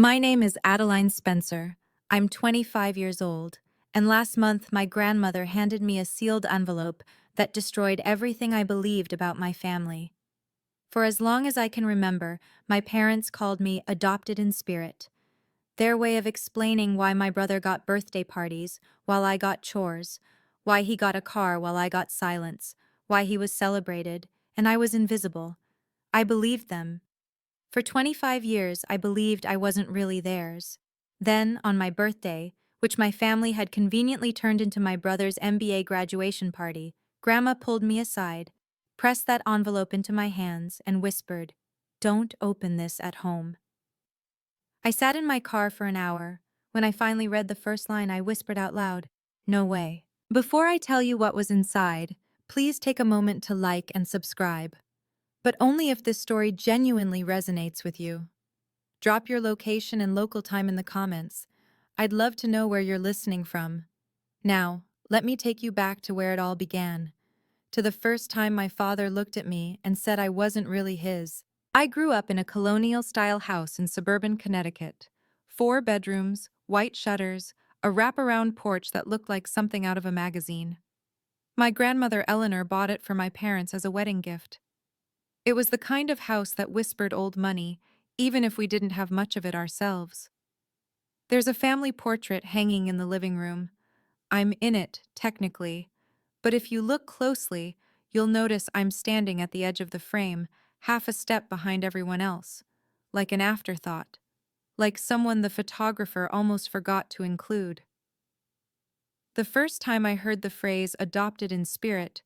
My name is Adeline Spencer. I'm 25 years old, and last month my grandmother handed me a sealed envelope that destroyed everything I believed about my family. For as long as I can remember, my parents called me adopted in spirit, their way of explaining why my brother got birthday parties while I got chores, why he got a car while I got silence, why he was celebrated, and I was invisible. I believed them. For 25 years, I believed I wasn't really theirs. Then, on my birthday, which my family had conveniently turned into my brother's MBA graduation party, Grandma pulled me aside, pressed that envelope into my hands, and whispered, "Don't open this at home." I sat in my car for an hour. When I finally read the first line, I whispered out loud, "No way." Before I tell you what was inside, please take a moment to like and subscribe. But only if this story genuinely resonates with you. Drop your location and local time in the comments. I'd love to know where you're listening from. Now, let me take you back to where it all began. To the first time my father looked at me and said I wasn't really his. I grew up in a colonial-style house in suburban Connecticut. 4 bedrooms, white shutters, a wraparound porch that looked like something out of a magazine. My grandmother Eleanor bought it for my parents as a wedding gift. It was the kind of house that whispered old money, even if we didn't have much of it ourselves. There's a family portrait hanging in the living room. I'm in it, technically, but if you look closely, you'll notice I'm standing at the edge of the frame, half a step behind everyone else, like an afterthought, like someone the photographer almost forgot to include. The first time I heard the phrase adopted in spirit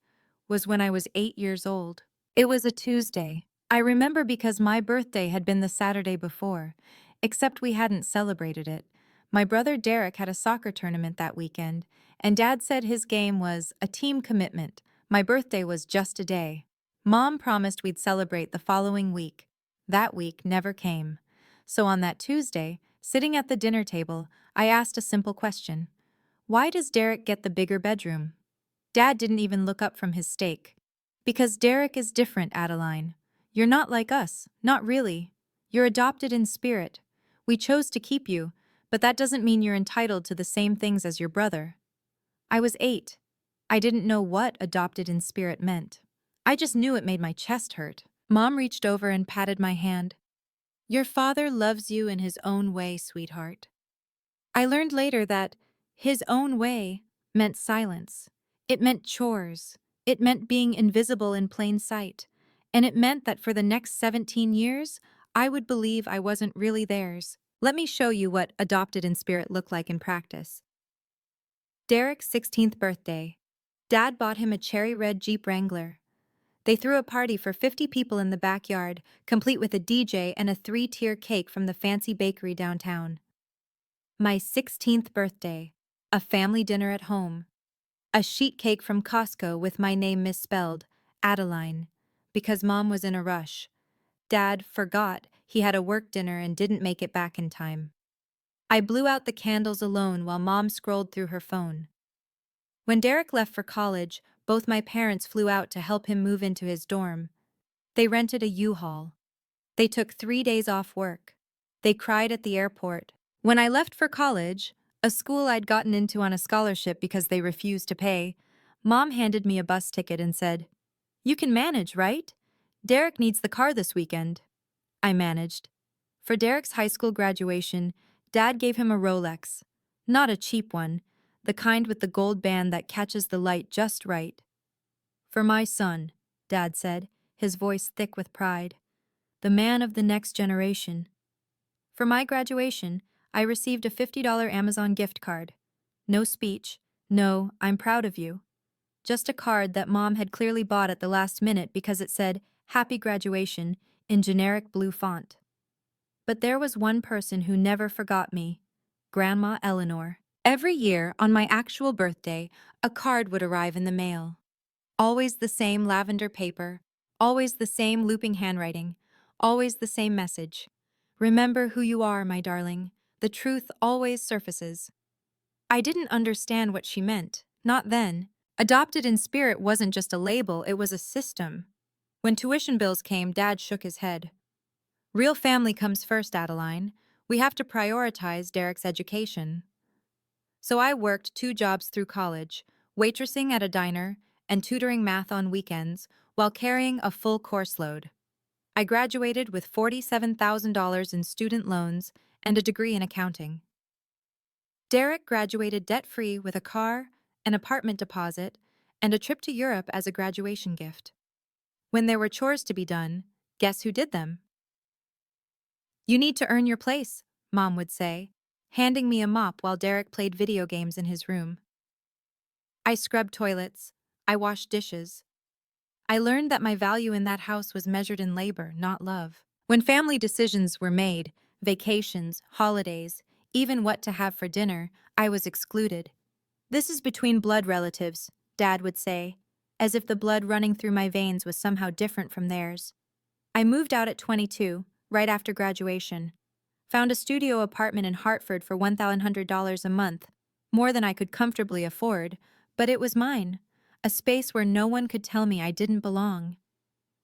was when I was 8 years old. It was a Tuesday. I remember because my birthday had been the Saturday before, except we hadn't celebrated it. My brother Derek had a soccer tournament that weekend, and Dad said his game was a team commitment. My birthday was just a day. Mom promised we'd celebrate the following week. That week never came. So on that Tuesday, sitting at the dinner table, I asked a simple question. Why does Derek get the bigger bedroom? Dad didn't even look up from his steak. Because Derek is different, Adeline. You're not like us, not really. You're adopted in spirit. We chose to keep you, but that doesn't mean you're entitled to the same things as your brother. I was 8. I didn't know what adopted in spirit meant. I just knew it made my chest hurt. Mom reached over and patted my hand. Your father loves you in his own way, sweetheart. I learned later that his own way meant silence. It meant chores. It meant being invisible in plain sight. And it meant that for the next 17 years, I would believe I wasn't really theirs. Let me show you what adopted in spirit looked like in practice. Derek's 16th birthday. Dad bought him a cherry red Jeep Wrangler. They threw a party for 50 people in the backyard, complete with a DJ and a 3-tier cake from the fancy bakery downtown. My 16th birthday. A family dinner at home. A sheet cake from Costco with my name misspelled, Adeline, because Mom was in a rush. Dad forgot he had a work dinner and didn't make it back in time. I blew out the candles alone while Mom scrolled through her phone. When Derek left for college, both my parents flew out to help him move into his dorm. They rented a U-Haul. They took 3 days off work. They cried at the airport. When I left for college, a school I'd gotten into on a scholarship because they refused to pay, Mom handed me a bus ticket and said, "You can manage, right? Derek needs the car this weekend." I managed. For Derek's high school graduation, Dad gave him a Rolex. Not a cheap one, the kind with the gold band that catches the light just right. "For my son," Dad said, his voice thick with pride. "The man of the next generation." For my graduation, I received a $50 Amazon gift card. No speech, no, "I'm proud of you." Just a card that Mom had clearly bought at the last minute because it said, "Happy Graduation," in generic blue font. But there was one person who never forgot me. Grandma Eleanor. Every year, on my actual birthday, a card would arrive in the mail. Always the same lavender paper, always the same looping handwriting, always the same message. "Remember who you are, my darling. The truth always surfaces." I didn't understand what she meant, not then. Adopted in spirit wasn't just a label, it was a system. When tuition bills came, Dad shook his head. "Real family comes first, Adeline. We have to prioritize Derek's education. So I worked 2 jobs through college, waitressing at a diner and tutoring math on weekends while carrying a full course load. I graduated with $47,000 in student loans and a degree in accounting. Derek graduated debt-free with a car, an apartment deposit, and a trip to Europe as a graduation gift. When there were chores to be done, guess who did them? You need to earn your place, Mom would say, handing me a mop while Derek played video games in his room. I scrubbed toilets. I washed dishes. I learned that my value in that house was measured in labor, not love. When family decisions were made, vacations, holidays, even what to have for dinner, I was excluded. This is between blood relatives, Dad would say, as if the blood running through my veins was somehow different from theirs. I moved out at 22, right after graduation. Found a studio apartment in Hartford for $1,100 a month, more than I could comfortably afford, but it was mine, a space where no one could tell me I didn't belong.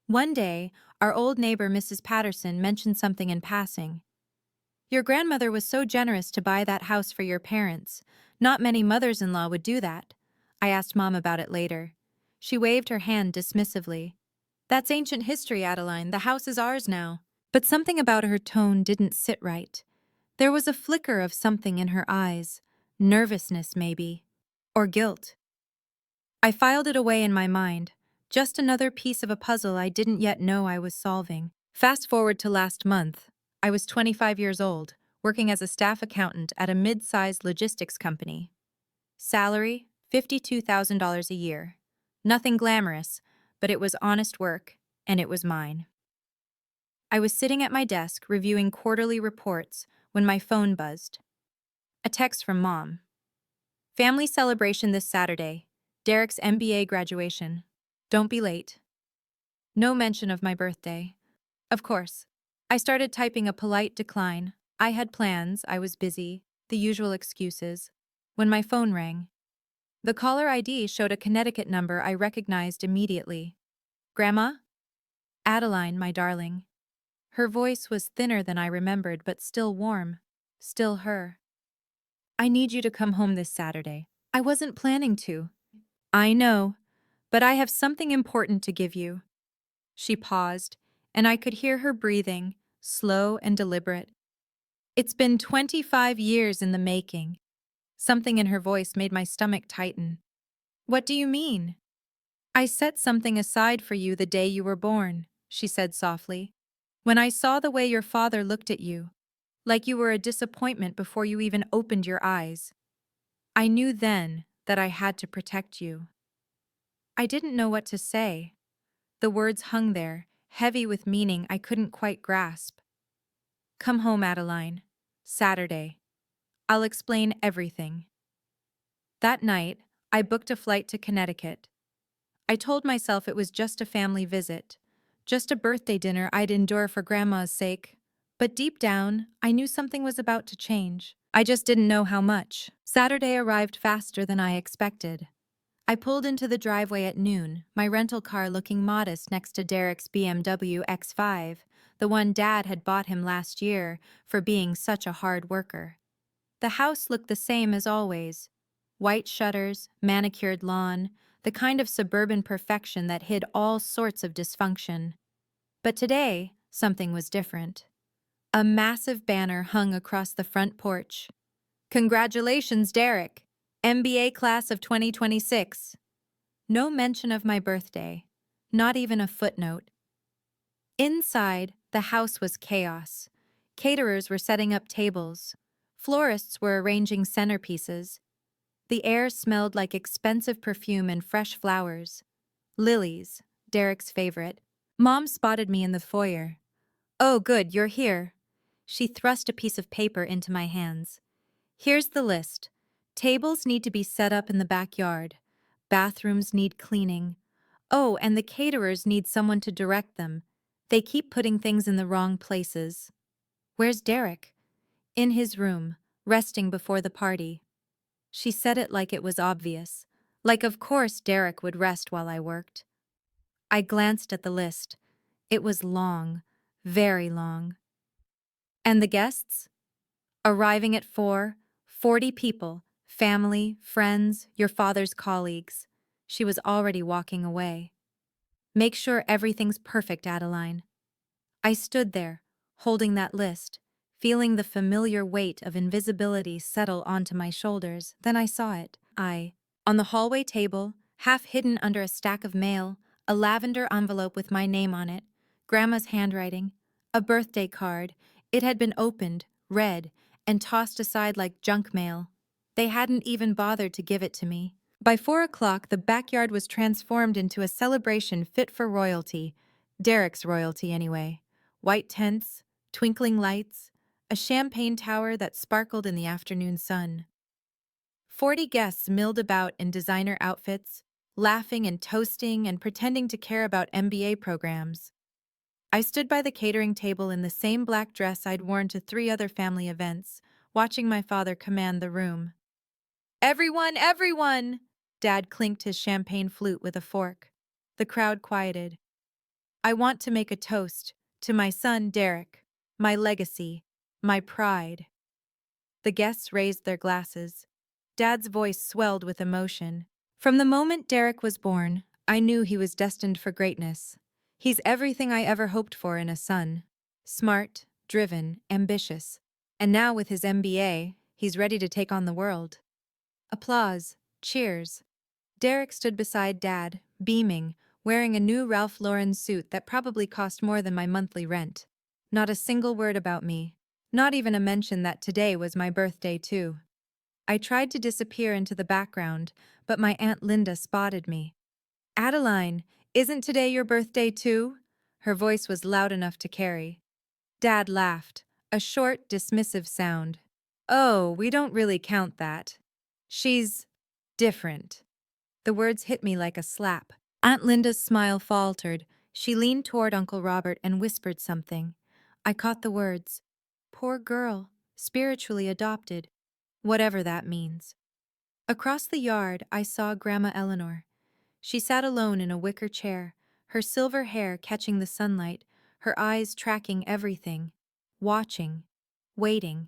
One day, our old neighbor Mrs. Patterson mentioned something in passing. Your grandmother was so generous to buy that house for your parents. Not many mothers-in-law would do that. I asked Mom about it later. She waved her hand dismissively. That's ancient history, Adeline. The house is ours now. But something about her tone didn't sit right. There was a flicker of something in her eyes. Nervousness, maybe. Or guilt. I filed it away in my mind. Just another piece of a puzzle I didn't yet know I was solving. Fast forward to last month. I was 25 years old, working as a staff accountant at a mid-sized logistics company. Salary, $52,000 a year. Nothing glamorous, but it was honest work, and it was mine. I was sitting at my desk reviewing quarterly reports when my phone buzzed. A text from Mom. Family celebration this Saturday. Derek's MBA graduation. Don't be late. No mention of my birthday. Of course. I started typing a polite decline. I had plans, I was busy, the usual excuses. When my phone rang. The caller ID showed a Connecticut number I recognized immediately. Grandma? Adeline, my darling. Her voice was thinner than I remembered, but still warm. Still her. I need you to come home this Saturday. I wasn't planning to. I know, but I have something important to give you. She paused, and I could hear her breathing, slow and deliberate. It's been 25 years in the making. Something in her voice made my stomach tighten. What do you mean? I set something aside for you the day you were born, she said softly. When I saw the way your father looked at you, like you were a disappointment before you even opened your eyes, I knew then that I had to protect you. I didn't know what to say. The words hung there, heavy with meaning I couldn't quite grasp. Come home, Adeline. Saturday. I'll explain everything. That night, I booked a flight to Connecticut. I told myself it was just a family visit, just a birthday dinner I'd endure for Grandma's sake. But deep down, I knew something was about to change. I just didn't know how much. Saturday arrived faster than I expected. I pulled into the driveway at noon, my rental car looking modest next to Derek's BMW X5, the one Dad had bought him last year for being such a hard worker. The house looked the same as always. White shutters, manicured lawn, the kind of suburban perfection that hid all sorts of dysfunction. But today, something was different. A massive banner hung across the front porch. Congratulations, Derek! MBA class of 2026. No mention of my birthday, not even a footnote. Inside, the house was chaos. Caterers were setting up tables. Florists were arranging centerpieces. The air smelled like expensive perfume and fresh flowers. Lilies, Derek's favorite. Mom spotted me in the foyer. Oh, good, you're here. She thrust a piece of paper into my hands. Here's the list. Tables need to be set up in the backyard. Bathrooms need cleaning. Oh, and the caterers need someone to direct them. They keep putting things in the wrong places. Where's Derek? In his room, resting before the party. She said it like it was obvious. Like of course Derek would rest while I worked. I glanced at the list. It was long, very long. And the guests? Arriving at 4:40 people, family, friends, your father's colleagues. She was already walking away. Make sure everything's perfect, Adeline. I stood there, holding that list, feeling the familiar weight of invisibility settle onto my shoulders. Then I saw it. On the hallway table, half hidden under a stack of mail, a lavender envelope with my name on it, Grandma's handwriting, a birthday card. It had been opened, read, and tossed aside like junk mail. They hadn't even bothered to give it to me. By 4 o'clock, the backyard was transformed into a celebration fit for royalty. Derek's royalty, anyway. White tents, twinkling lights, a champagne tower that sparkled in the afternoon sun. 40 guests milled about in designer outfits, laughing and toasting and pretending to care about MBA programs. I stood by the catering table in the same black dress I'd worn to 3 other family events, watching my father command the room. Everyone, everyone! Dad clinked his champagne flute with a fork. The crowd quieted. I want to make a toast to my son, Derek, my legacy, my pride. The guests raised their glasses. Dad's voice swelled with emotion. From the moment Derek was born, I knew he was destined for greatness. He's everything I ever hoped for in a son. Smart, driven, ambitious. And now with his MBA, he's ready to take on the world. Applause. Cheers. Derek stood beside Dad, beaming, wearing a new Ralph Lauren suit that probably cost more than my monthly rent. Not a single word about me. Not even a mention that today was my birthday, too. I tried to disappear into the background, but my Aunt Linda spotted me. Adeline, isn't today your birthday, too? Her voice was loud enough to carry. Dad laughed, a short, dismissive sound. Oh, we don't really count that. She's different. The words hit me like a slap. Aunt Linda's smile faltered. She leaned toward Uncle Robert and whispered something. I caught the words. Poor girl, spiritually adopted. Whatever that means. Across the yard, I saw Grandma Eleanor. She sat alone in a wicker chair, her silver hair catching the sunlight, her eyes tracking everything, watching, waiting.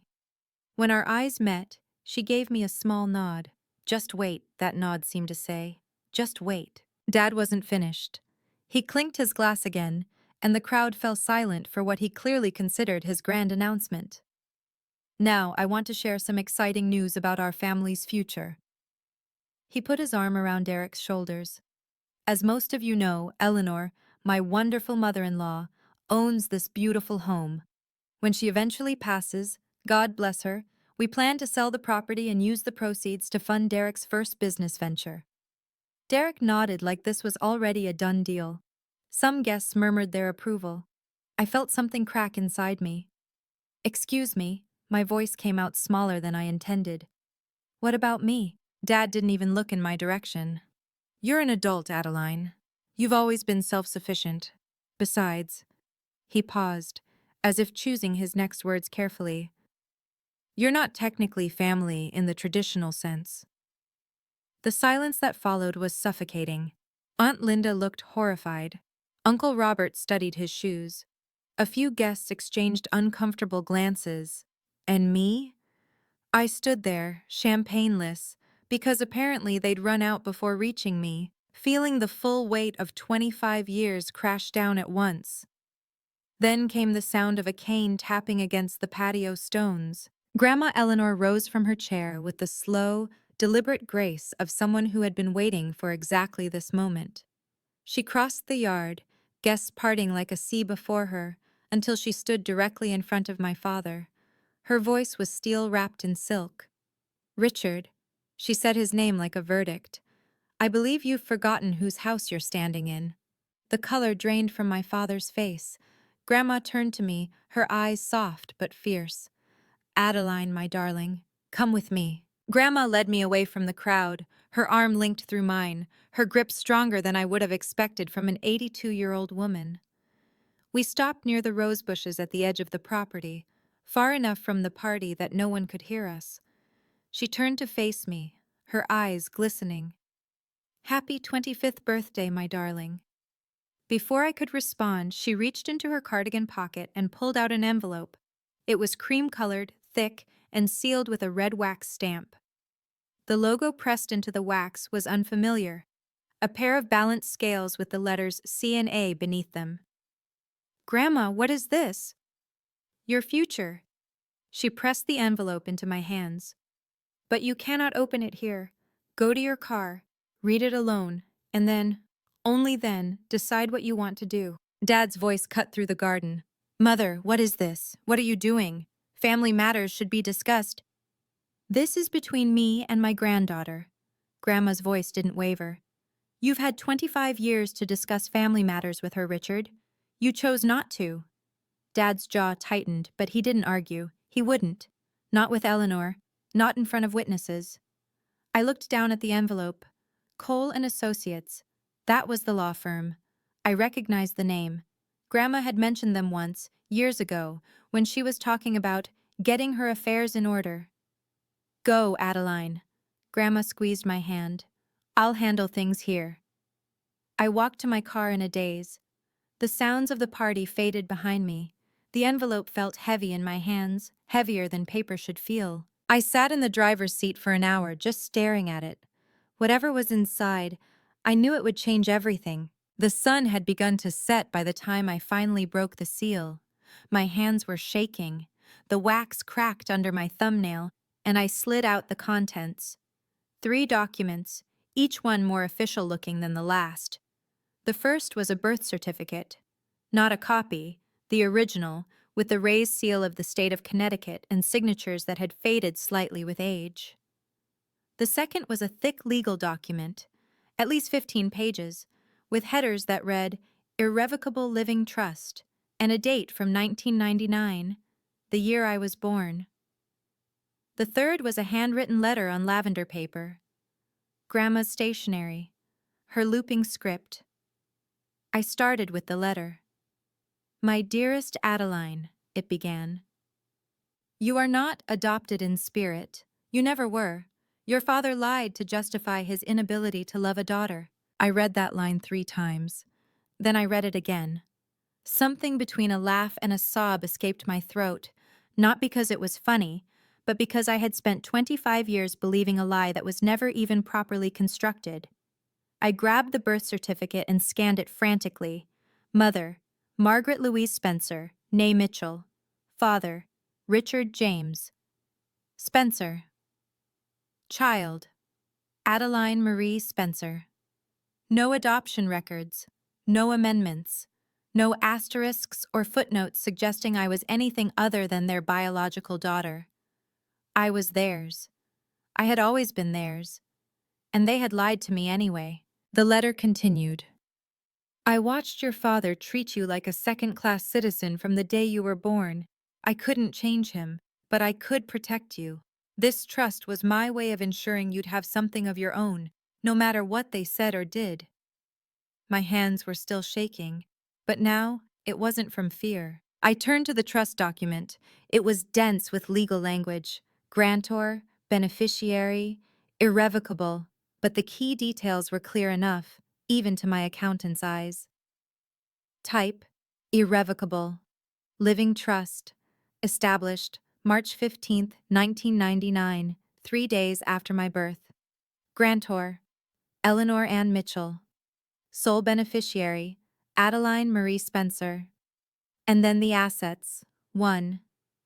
When our eyes met, she gave me a small nod. Just wait, that nod seemed to say. Just wait. Dad wasn't finished. He clinked his glass again, and the crowd fell silent for what he clearly considered his grand announcement. Now, I want to share some exciting news about our family's future. He put his arm around Derek's shoulders. As most of you know, Eleanor, my wonderful mother-in-law, owns this beautiful home. When she eventually passes, God bless her, we plan to sell the property and use the proceeds to fund Derek's first business venture. Derek nodded like this was already a done deal. Some guests murmured their approval. I felt something crack inside me. Excuse me, my voice came out smaller than I intended. What about me? Dad didn't even look in my direction. You're an adult, Adeline. You've always been self-sufficient. Besides, he paused, as if choosing his next words carefully. You're not technically family in the traditional sense. The silence that followed was suffocating. Aunt Linda looked horrified. Uncle Robert studied his shoes. A few guests exchanged uncomfortable glances. And me? I stood there, champagneless, because apparently they'd run out before reaching me, feeling the full weight of 25 years crash down at once. Then came the sound of a cane tapping against the patio stones. Grandma Eleanor rose from her chair with the slow, deliberate grace of someone who had been waiting for exactly this moment. She crossed the yard, guests parting like a sea before her, until she stood directly in front of my father. Her voice was steel-wrapped in silk. Richard, she said his name like a verdict. I believe you've forgotten whose house you're standing in. The color drained from my father's face. Grandma turned to me, her eyes soft but fierce. Adeline, my darling, come with me. Grandma led me away from the crowd, her arm linked through mine, her grip stronger than I would have expected from an 82-year-old woman. We stopped near the rose bushes at the edge of the property, far enough from the party that no one could hear us. She turned to face me, her eyes glistening. Happy 25th birthday, my darling. Before I could respond, she reached into her cardigan pocket and pulled out an envelope. It was cream-colored, thick, and sealed with a red wax stamp. The logo pressed into the wax was unfamiliar, a pair of balanced scales with the letters C and A beneath them. "Grandma, what is this?" "Your future." She pressed the envelope into my hands. "But you cannot open it here. Go to your car, read it alone, and then, only then, decide what you want to do." Dad's voice cut through the garden. "Mother, what is this? What are you doing? Family matters should be discussed." "This is between me and my granddaughter." Grandma's voice didn't waver. "You've had 25 years to discuss family matters with her, Richard. You chose not to." Dad's jaw tightened, but he didn't argue. He wouldn't. Not with Eleanor. Not in front of witnesses. I looked down at the envelope. Cole and Associates. That was the law firm. I recognized the name. Grandma had mentioned them once, years ago, when she was talking about getting her affairs in order. "Go, Adeline." Grandma squeezed my hand. "I'll handle things here." I walked to my car in a daze. The sounds of the party faded behind me. The envelope felt heavy in my hands, heavier than paper should feel. I sat in the driver's seat for an hour, just staring at it. Whatever was inside, I knew it would change everything. The sun had begun to set by the time I finally broke the seal. My hands were shaking. The wax cracked under my thumbnail, and I slid out the contents. 3 documents, each one more official looking than the last. The first was a birth certificate. Not a copy, the original, with the raised seal of the state of Connecticut and signatures that had faded slightly with age. The second was a thick legal document, at least 15 pages, with headers that read, "Irrevocable Living Trust," and a date from 1999, the year I was born. The third was a handwritten letter on lavender paper. Grandma's stationery, her looping script. I started with the letter. "My dearest Adeline," it began. "You are not adopted in spirit. You never were. Your father lied to justify his inability to love a daughter." I read that line 3 times. Then I read it again. Something between a laugh and a sob escaped my throat, not because it was funny, but because I had spent 25 years believing a lie that was never even properly constructed. I grabbed the birth certificate and scanned it frantically. Mother, Margaret Louise Spencer, née Mitchell. Father, Richard James. Spencer. Child, Adeline Marie Spencer. No adoption records, no amendments, no asterisks or footnotes suggesting I was anything other than their biological daughter. I was theirs. I had always been theirs. And they had lied to me anyway. The letter continued. "I watched your father treat you like a second-class citizen from the day you were born. I couldn't change him, but I could protect you. This trust was my way of ensuring you'd have something of your own, no matter what they said or did." My hands were still shaking, but now it wasn't from fear. I turned to the trust document. It was dense with legal language: grantor, beneficiary, irrevocable, but the key details were clear enough, even to my accountant's eyes. Type: irrevocable. Living trust. Established March 15, 1999, 3 days after my birth. Grantor: Eleanor Ann Mitchell. Sole beneficiary: Adeline Marie Spencer. And then the assets. 1.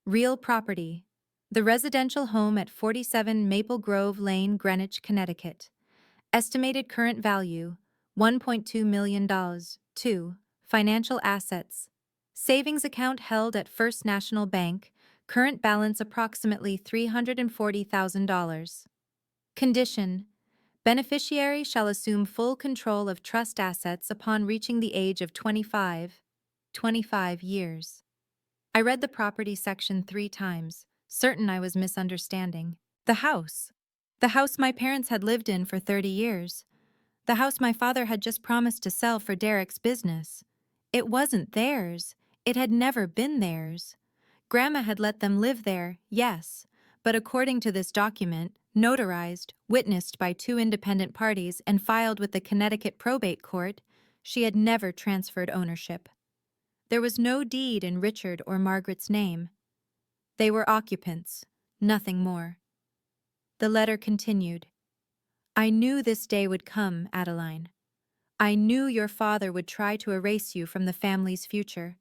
Real property. The residential home at 47 Maple Grove Lane, Greenwich, Connecticut. Estimated current value, $1.2 million. 2. Financial assets. Savings account held at First National Bank, current balance approximately $340,000. Condition: beneficiary shall assume full control of trust assets upon reaching the age of 25 years. I read the property section 3 times, certain I was misunderstanding. The house. The house my parents had lived in for 30 years. The house my father had just promised to sell for Derek's business. It wasn't theirs. It had never been theirs. Grandma had let them live there, yes, but according to this document, notarized, witnessed by 2 independent parties, and filed with the Connecticut Probate Court, she had never transferred ownership. There was no deed in Richard or Margaret's name. They were occupants, Nothing more. The letter continued. I knew this day would come, Adeline. I knew your father would try to erase you from the family's future.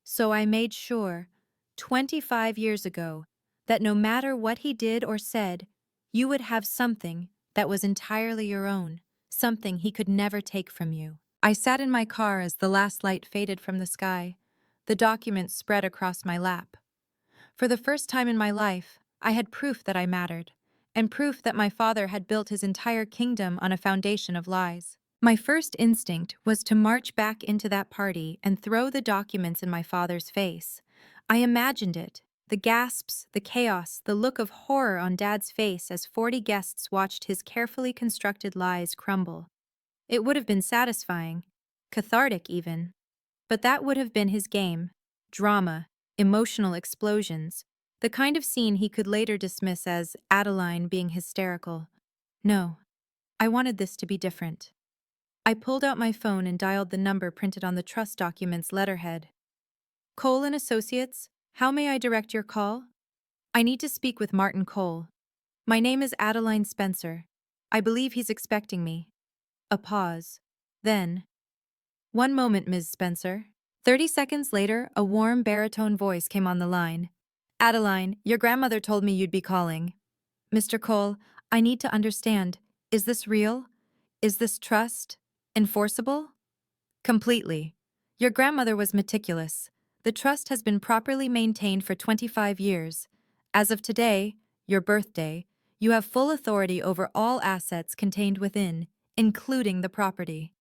So I made sure, 25 years ago, that no matter what he did or said, you would have something that was entirely your own, something he could never take from you. I sat in my car as the last light faded from the sky. The documents spread across my lap. For the first time in my life, I had proof that I mattered, and proof that my father had built his entire kingdom on a foundation of lies. My first instinct was to march back into that party and throw the documents in my father's face. I imagined it, the gasps, the chaos, the look of horror on Dad's face as 40 guests watched his carefully constructed lies crumble. It would have been satisfying, cathartic even. But that would have been his game. Drama, emotional explosions, the kind of scene he could later dismiss as Adeline being hysterical. No, I wanted this to be different. I pulled out my phone and dialed the number printed on the trust document's letterhead. Cole and Associates, how may I direct your call? I need to speak with Martin Cole. My name is Adeline Spencer. I believe he's expecting me. A pause. Then, one moment, Ms. Spencer. 30 seconds later, a warm baritone voice came on the line. Adeline, your grandmother told me you'd be calling. Mr. Cole, I need to understand. Is this real? Is this trust enforceable? Completely. Your grandmother was meticulous. The trust has been properly maintained for 25 years. As of today, your birthday, you have full authority over all assets contained within, including the property.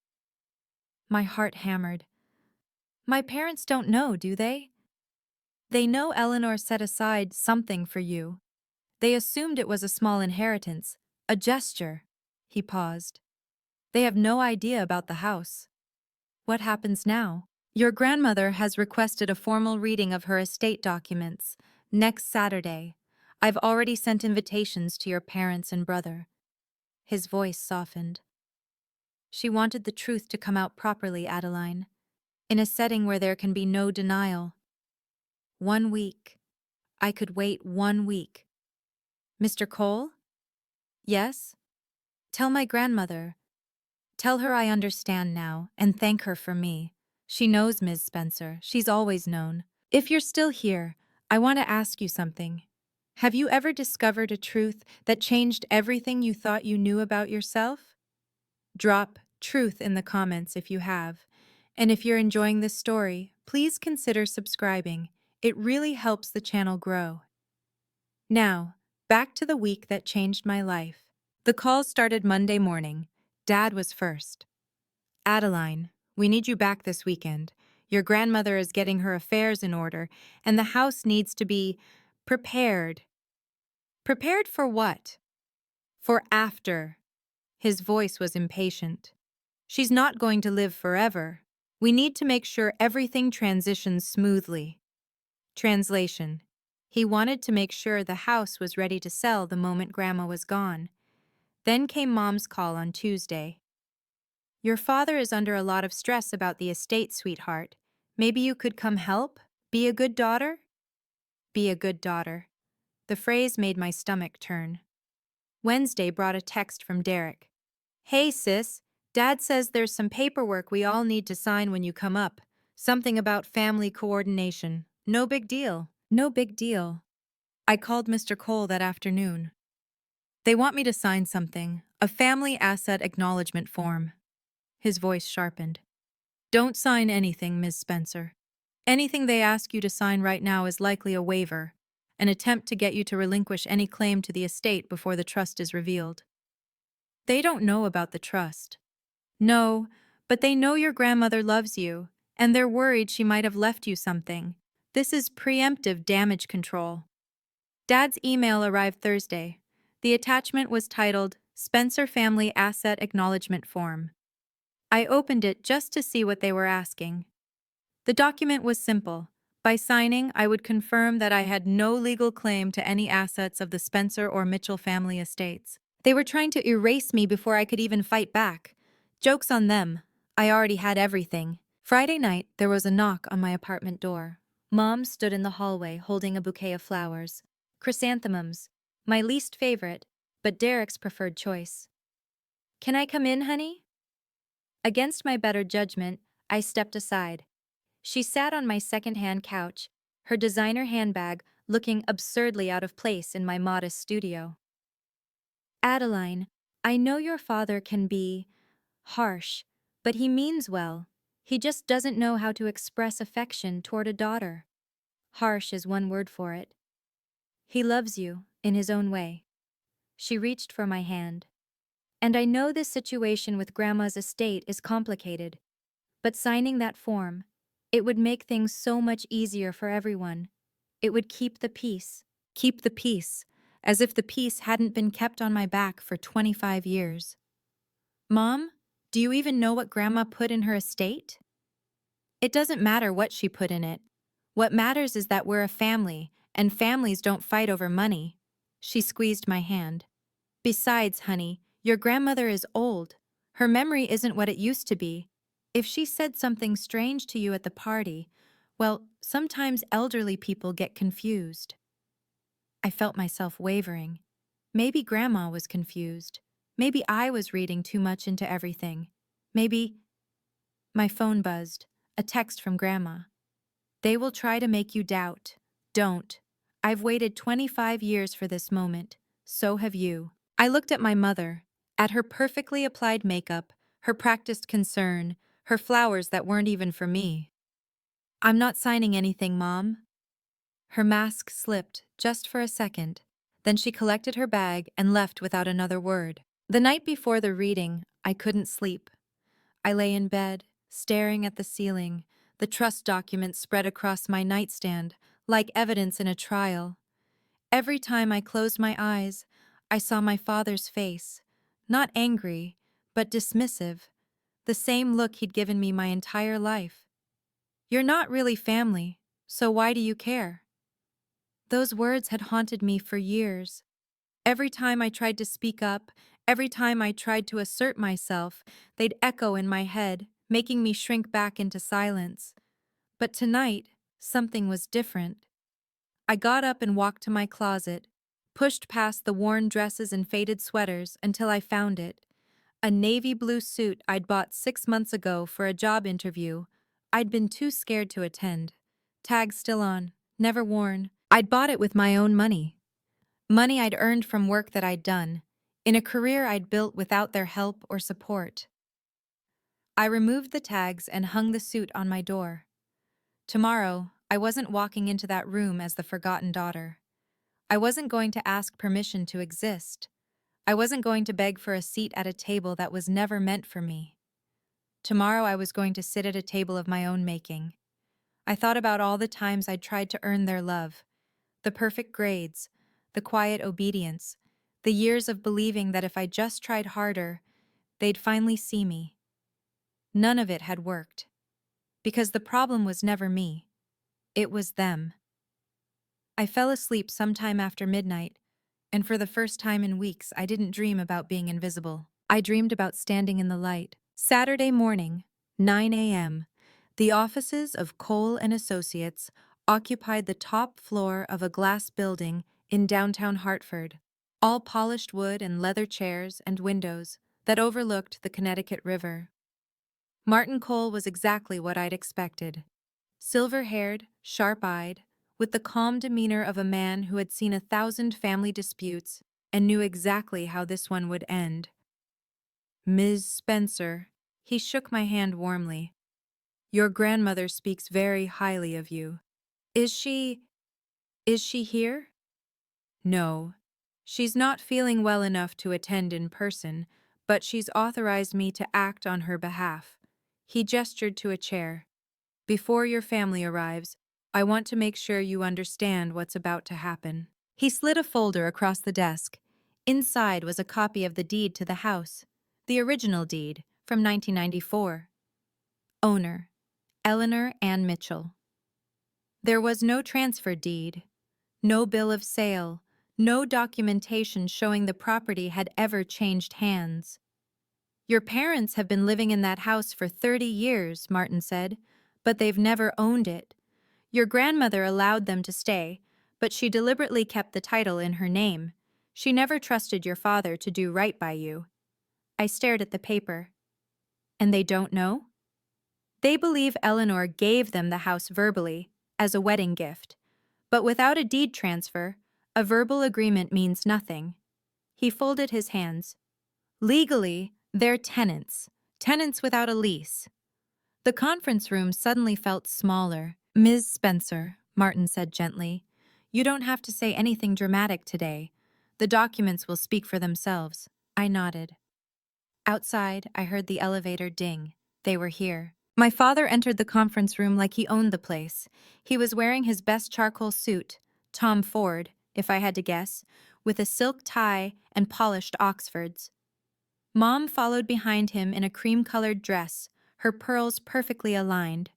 My heart hammered. My parents don't know, do they? They know Eleanor set aside something for you. They assumed it was a small inheritance, a gesture. He paused. They have no idea about the house. What happens now? Your grandmother has requested a formal reading of her estate documents next Saturday. I've already sent invitations to your parents and brother. His voice softened. She wanted the truth to come out properly, Adeline, in a setting where there can be no denial. 1 week. I could wait 1 week. Mr. Cole? Yes? Tell my grandmother. Tell her I understand now, and thank her for me. She knows Ms. Spencer. She's always known. If you're still here, I want to ask you something. Have you ever discovered a truth that changed everything you thought you knew about yourself? Drop truth in the comments if you have. And if you're enjoying this story, please consider subscribing. It really helps the channel grow. Now, back to the week that changed my life. The call started Monday morning. Dad was first. Adeline, we need you back this weekend. Your grandmother is getting her affairs in order, and the house needs to be prepared. Prepared for what? For after. His voice was impatient. She's not going to live forever. We need to make sure everything transitions smoothly. Translation. He wanted to make sure the house was ready to sell the moment Grandma was gone. Then came Mom's call on Tuesday. Your father is under a lot of stress about the estate, sweetheart. Maybe you could come help? Be a good daughter? Be a good daughter. The phrase made my stomach turn. Wednesday brought a text from Derek. Hey sis, Dad says there's some paperwork we all need to sign when you come up. Something about family coordination. No big deal. No big deal. I called Mr. Cole that afternoon. They want me to sign something, a family asset acknowledgement form. His voice sharpened. Don't sign anything, Ms. Spencer. Anything they ask you to sign right now is likely a waiver, an attempt to get you to relinquish any claim to the estate before the trust is revealed. They don't know about the trust. No, but they know your grandmother loves you, and they're worried she might have left you something. This is preemptive damage control. Dad's email arrived Thursday. The attachment was titled Spencer Family Asset Acknowledgement Form. I opened it just to see what they were asking. The document was simple. By signing, I would confirm that I had no legal claim to any assets of the Spencer or Mitchell family estates. They were trying to erase me before I could even fight back. Joke's on them. I already had everything. Friday night, there was a knock on my apartment door. Mom stood in the hallway holding a bouquet of flowers. Chrysanthemums, my least favorite, but Derek's preferred choice. Can I come in, honey? Against my better judgment, I stepped aside. She sat on my second-hand couch, her designer handbag looking absurdly out of place in my modest studio. Adeline, I know your father can be harsh, but he means well. He just doesn't know how to express affection toward a daughter. Harsh is one word for it. He loves you, in his own way. She reached for my hand. And I know this situation with Grandma's estate is complicated, but signing that form, it would make things so much easier for everyone. It would keep the peace. Keep the peace, as if the peace hadn't been kept on my back for 25 years. Mom, do you even know what Grandma put in her estate? It doesn't matter what she put in it. What matters is that we're a family, and families don't fight over money. She squeezed my hand. Besides, honey, your grandmother is old. Her memory isn't what it used to be. If she said something strange to you at the party, well, sometimes elderly people get confused. I felt myself wavering. Maybe Grandma was confused. Maybe I was reading too much into everything. Maybe... My phone buzzed. A text from Grandma. They will try to make you doubt. Don't. I've waited 25 years for this moment. So have you. I looked at my mother, at her perfectly applied makeup, her practiced concern, her flowers that weren't even for me. I'm not signing anything, Mom. Her mask slipped, just for a second. Then she collected her bag and left without another word. The night before the reading, I couldn't sleep. I lay in bed, staring at the ceiling, the trust documents spread across my nightstand, like evidence in a trial. Every time I closed my eyes, I saw my father's face, not angry, but dismissive, the same look he'd given me my entire life. You're not really family, so why do you care? Those words had haunted me for years. Every time I tried to speak up, every time I tried to assert myself, they'd echo in my head, making me shrink back into silence. But tonight, something was different. I got up and walked to my closet, pushed past the worn dresses and faded sweaters until I found it. A navy blue suit I'd bought 6 months ago for a job interview. I'd been too scared to attend. Tag still on, never worn. I'd bought it with my own money. Money I'd earned from work that I'd done, in a career I'd built without their help or support. I removed the tags and hung the suit on my door. Tomorrow, I wasn't walking into that room as the forgotten daughter. I wasn't going to ask permission to exist. I wasn't going to beg for a seat at a table that was never meant for me. Tomorrow I was going to sit at a table of my own making. I thought about all the times I'd tried to earn their love, the perfect grades, the quiet obedience, the years of believing that if I just tried harder, they'd finally see me. None of it had worked. Because the problem was never me. It was them. I fell asleep sometime after midnight, and for the first time in weeks I didn't dream about being invisible. I dreamed about standing in the light. Saturday morning, 9 a.m., the offices of Cole and Associates occupied the top floor of a glass building in downtown Hartford, all polished wood and leather chairs and windows that overlooked the Connecticut River. Martin Cole was exactly what I'd expected. Silver-haired, sharp-eyed, with the calm demeanor of a man who had seen 1,000 family disputes and knew exactly how this one would end. Ms. Spencer, he shook my hand warmly. Your grandmother speaks very highly of you. Is she here? No. She's not feeling well enough to attend in person, but she's authorized me to act on her behalf. He gestured to a chair. Before your family arrives, I want to make sure you understand what's about to happen. He slid a folder across the desk. Inside was a copy of the deed to the house, the original deed from 1994. Owner, Eleanor Ann Mitchell. There was no transfer deed, no bill of sale, no documentation showing the property had ever changed hands. Your parents have been living in that house for 30 years, Martin said, but they've never owned it. Your grandmother allowed them to stay, But she deliberately kept the title in her name. She never trusted your father to do right by you. I stared at the paper. And they don't know? They believe Eleanor gave them the house verbally, as a wedding gift. But without a deed transfer, a verbal agreement means nothing. He folded his hands. Legally, they're tenants. Tenants without a lease. The conference room suddenly felt smaller. Ms. Spencer, Martin said gently, you don't have to say anything dramatic today. The documents will speak for themselves. I nodded. Outside, I heard the elevator ding. They were here. My father entered the conference room like he owned the place. He was wearing his best charcoal suit, Tom Ford, if I had to guess, with a silk tie and polished Oxfords. Mom followed behind him in a cream-colored dress, her pearls perfectly aligned.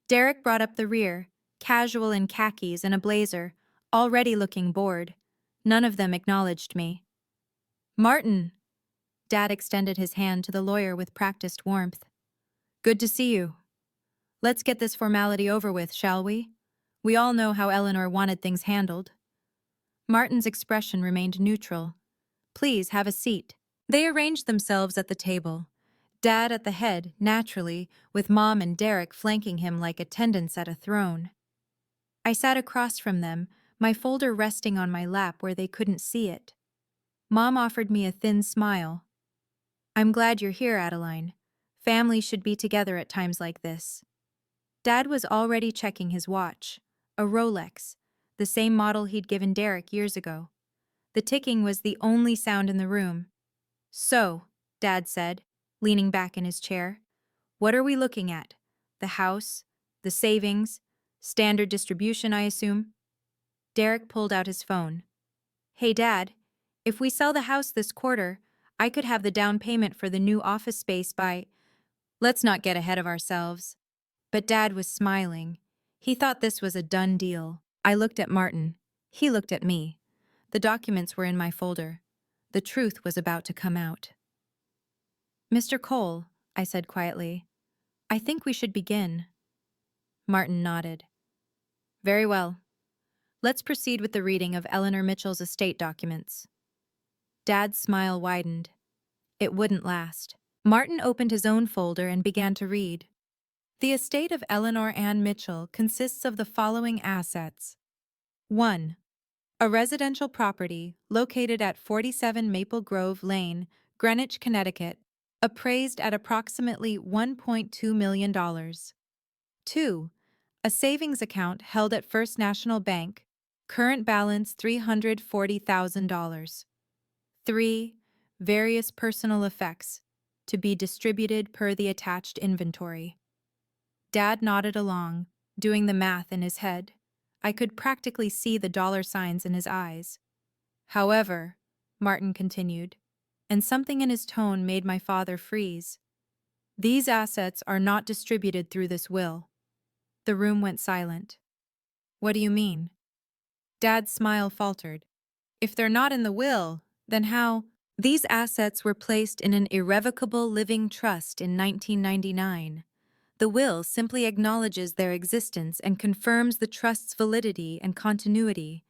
Derek brought up the rear, casual in khakis and a blazer, already looking bored. None of them acknowledged me. Martin! Dad extended his hand to the lawyer with practiced warmth. Good to see you. Let's get this formality over with, shall we? We all know how Eleanor wanted things handled. Martin's expression remained neutral. Please have a seat. They arranged themselves at the table. Dad at the head, naturally, with Mom and Derek flanking him like attendants at a throne. I sat across from them, my folder resting on my lap where they couldn't see it. Mom offered me a thin smile. I'm glad you're here, Adeline. Families should be together at times like this. Dad was already checking his watch, a Rolex, the same model he'd given Derek years ago. The ticking was the only sound in the room. So, Dad said, leaning back in his chair, what are we looking at? The house? The savings? Standard distribution, I assume? Derek pulled out his phone. Hey, Dad, if we sell the house this quarter, I could have the down payment for the new office space by... Let's not get ahead of ourselves. But Dad was smiling. He thought this was a done deal. I looked at Martin. He looked at me. The documents were in my folder. The truth was about to come out. Mr. Cole, I said quietly, I think we should begin. Martin nodded. Very well. Let's proceed with the reading of Eleanor Mitchell's estate documents. Dad's smile widened. It wouldn't last. Martin opened his own folder and began to read. The estate of Eleanor Ann Mitchell consists of the following assets. 1. A residential property located at 47 Maple Grove Lane, Greenwich, Connecticut, appraised at approximately $1.2 million. 2. A savings account held at First National Bank, current balance $340,000. 3. Various personal effects, to be distributed per the attached inventory. Dad nodded along, doing the math in his head. I could practically see the dollar signs in his eyes. However, Martin continued, and something in his tone made my father freeze. These assets are not distributed through this will. The room went silent. What do you mean? Dad's smile faltered. If they're not in the will, then how? These assets were placed in an irrevocable living trust in 1999. The will simply acknowledges their existence and confirms the trust's validity and continuity.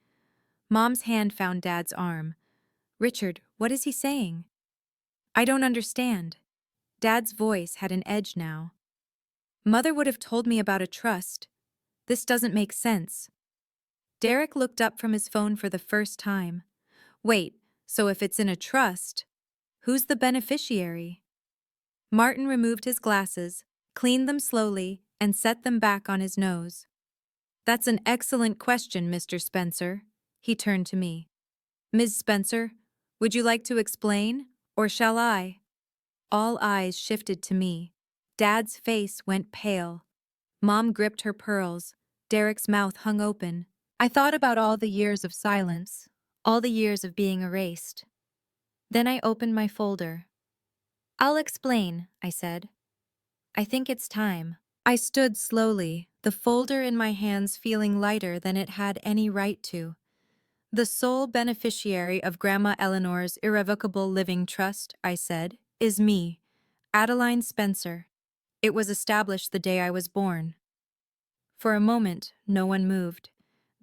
Mom's hand found Dad's arm. Richard, what is he saying? I don't understand. Dad's voice had an edge now. Mother would have told me about a trust. This doesn't make sense. Derek looked up from his phone for the first time. Wait, so if it's in a trust, who's the beneficiary? Martin removed his glasses, cleaned them slowly, and set them back on his nose. That's an excellent question, Mr. Spencer. He turned to me. Ms. Spencer, would you like to explain, or shall I? All eyes shifted to me. Dad's face went pale. Mom gripped her pearls. Derek's mouth hung open. I thought about all the years of silence, all the years of being erased. Then I opened my folder. I'll explain, I said. I think it's time. I stood slowly, the folder in my hands feeling lighter than it had any right to. The sole beneficiary of Grandma Eleanor's irrevocable living trust, I said, is me, Adeline Spencer. It was established the day I was born. For a moment, no one moved.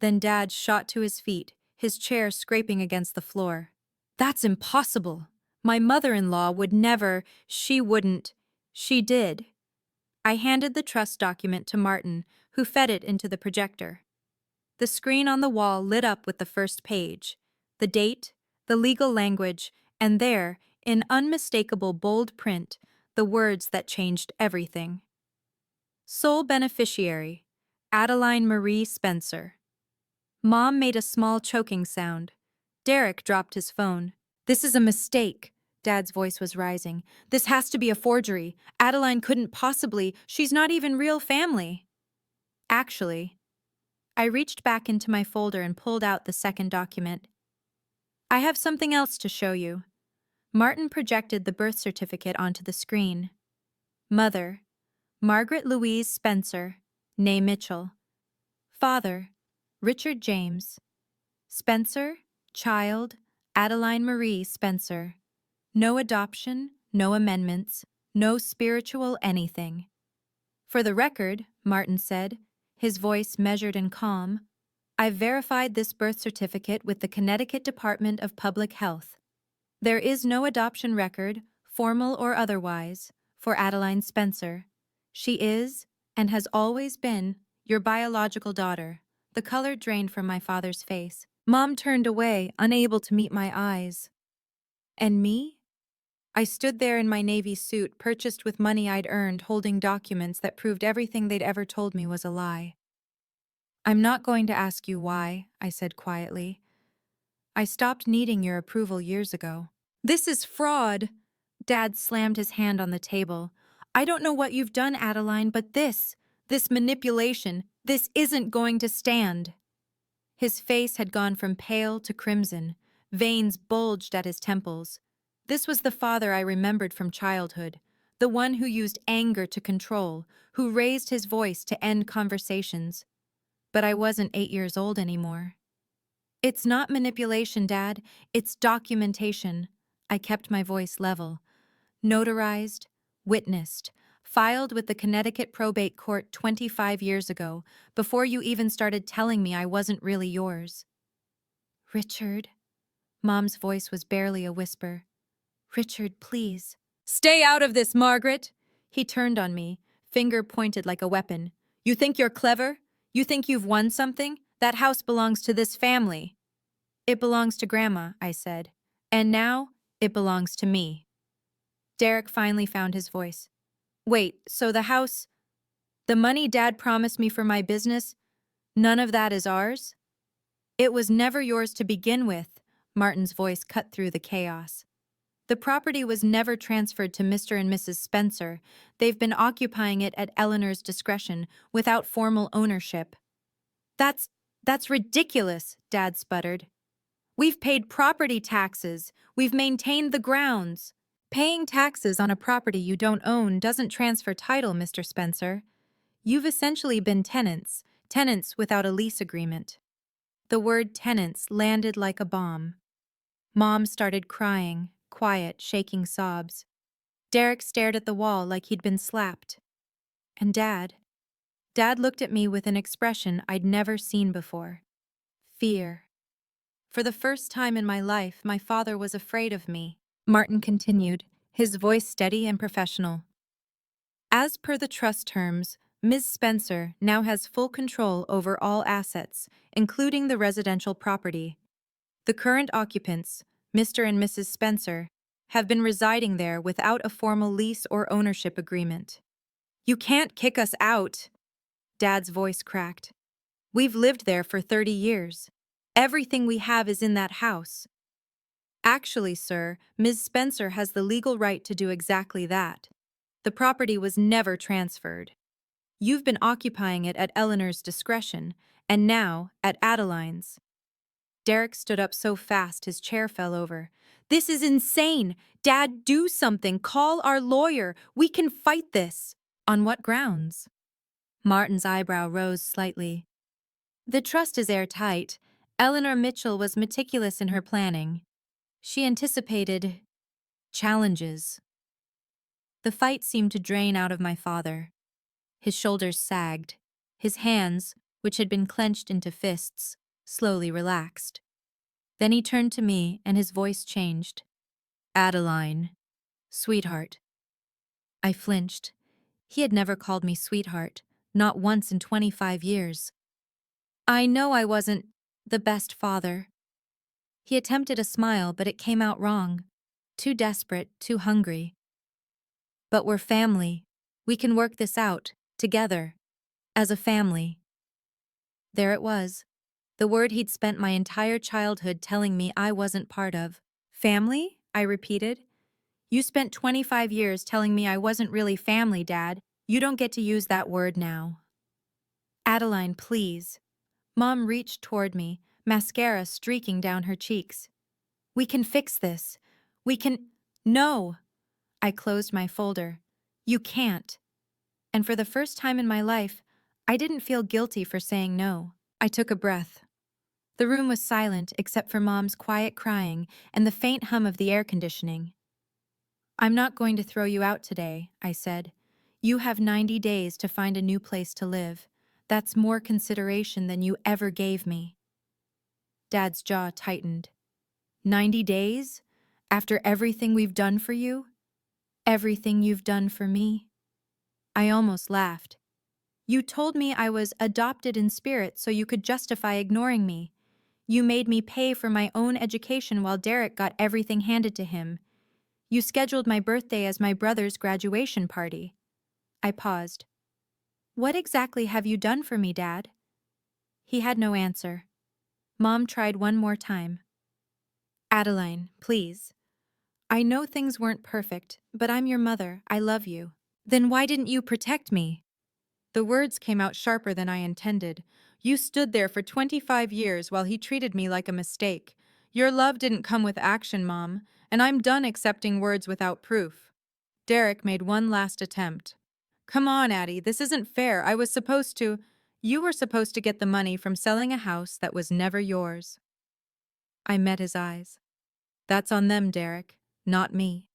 Then Dad shot to his feet, his chair scraping against the floor. That's impossible. My mother-in-law would never, she wouldn't. She did. I handed the trust document to Martin, who fed it into the projector. The screen on the wall lit up with the first page, the date, the legal language, and there, in unmistakable bold print, the words that changed everything. Sole beneficiary, Adeline Marie Spencer. Mom made a small choking sound. Derek dropped his phone. This is a mistake. Dad's voice was rising. This has to be a forgery. Adeline couldn't possibly. She's not even real family. Actually, I reached back into my folder and pulled out the second document. I have something else to show you. Martin projected the birth certificate onto the screen. Mother, Margaret Louise Spencer, née Mitchell. Father, Richard James. Spencer, child, Adeline Marie Spencer. No adoption, no amendments, no spiritual anything. For the record, Martin said, his voice measured and calm, I've verified this birth certificate with the Connecticut Department of Public Health. There is no adoption record, formal or otherwise, for Adeline Spencer. She is, and has always been, your biological daughter. The color drained from my father's face. Mom turned away, unable to meet my eyes. And me? I stood there in my Navy suit, purchased with money I'd earned, holding documents that proved everything they'd ever told me was a lie. I'm not going to ask you why, I said quietly. I stopped needing your approval years ago. This is fraud. Dad slammed his hand on the table. I don't know what you've done, Adeline, but this manipulation, this isn't going to stand. His face had gone from pale to crimson. Veins bulged at his temples. This was the father I remembered from childhood, the one who used anger to control, who raised his voice to end conversations. But I wasn't 8 years old anymore. It's not manipulation, Dad. It's documentation. I kept my voice level. Notarized, witnessed, filed with the Connecticut Probate Court 25 years ago, before you even started telling me I wasn't really yours. Richard. Mom's voice was barely a whisper. Richard, please. Stay out of this, Margaret! He turned on me, finger pointed like a weapon. You think you're clever? You think you've won something? That house belongs to this family. It belongs to Grandma, I said. And now, it belongs to me. Derek finally found his voice. Wait, so the house, the money Dad promised me for my business, none of that is ours? It was never yours to begin with, Martin's voice cut through the chaos. The property was never transferred to Mr. and Mrs. Spencer. They've been occupying it at Eleanor's discretion, without formal ownership. That's ridiculous, Dad sputtered. We've paid property taxes. We've maintained the grounds. Paying taxes on a property you don't own doesn't transfer title, Mr. Spencer. You've essentially been tenants without a lease agreement. The word tenants landed like a bomb. Mom started crying, quiet, shaking sobs. Derek stared at the wall like he'd been slapped. And Dad looked at me with an expression I'd never seen before. Fear. For the first time in my life, my father was afraid of me. Martin continued, his voice steady and professional. As per the trust terms, Ms. Spencer now has full control over all assets, including the residential property. The current occupants, Mr. and Mrs. Spencer, have been residing there without a formal lease or ownership agreement. You can't kick us out, Dad's voice cracked. We've lived there for 30 years. Everything we have is in that house. Actually, sir, Ms. Spencer has the legal right to do exactly that. The property was never transferred. You've been occupying it at Eleanor's discretion, and now at Adeline's. Derek stood up so fast his chair fell over. This is insane! Dad, do something! Call our lawyer! We can fight this! On what grounds? Martin's eyebrow rose slightly. The trust is airtight. Eleanor Mitchell was meticulous in her planning. She anticipated challenges. The fight seemed to drain out of my father. His shoulders sagged. His hands, which had been clenched into fists, slowly relaxed. Then he turned to me and his voice changed. Adeline, sweetheart. I flinched. He had never called me sweetheart, not once in 25 years. I know I wasn't the best father. He attempted a smile, but it came out wrong. Too desperate, too hungry. But we're family. We can work this out, together, as a family. There it was. The word he'd spent my entire childhood telling me I wasn't part of. Family? I repeated. You spent 25 years telling me I wasn't really family, Dad. You don't get to use that word now. Adeline, please. Mom reached toward me, mascara streaking down her cheeks. We can fix this. We can— No! I closed my folder. You can't. And for the first time in my life, I didn't feel guilty for saying no. I took a breath. The room was silent except for Mom's quiet crying and the faint hum of the air conditioning. I'm not going to throw you out today, I said. You have 90 days to find a new place to live. That's more consideration than you ever gave me. Dad's jaw tightened. 90 days? After everything we've done for you? Everything you've done for me? I almost laughed. You told me I was adopted in spirit so you could justify ignoring me. You made me pay for my own education while Derek got everything handed to him. You scheduled my birthday as my brother's graduation party. I paused. What exactly have you done for me, Dad? He had no answer. Mom tried one more time. Adeline, please. I know things weren't perfect, but I'm your mother. I love you. Then why didn't you protect me? The words came out sharper than I intended. You stood there for 25 years while he treated me like a mistake. Your love didn't come with action, Mom, and I'm done accepting words without proof. Derek made one last attempt. Come on, Addie, this isn't fair. You were supposed to get the money from selling a house that was never yours. I met his eyes. That's on them, Derek, not me.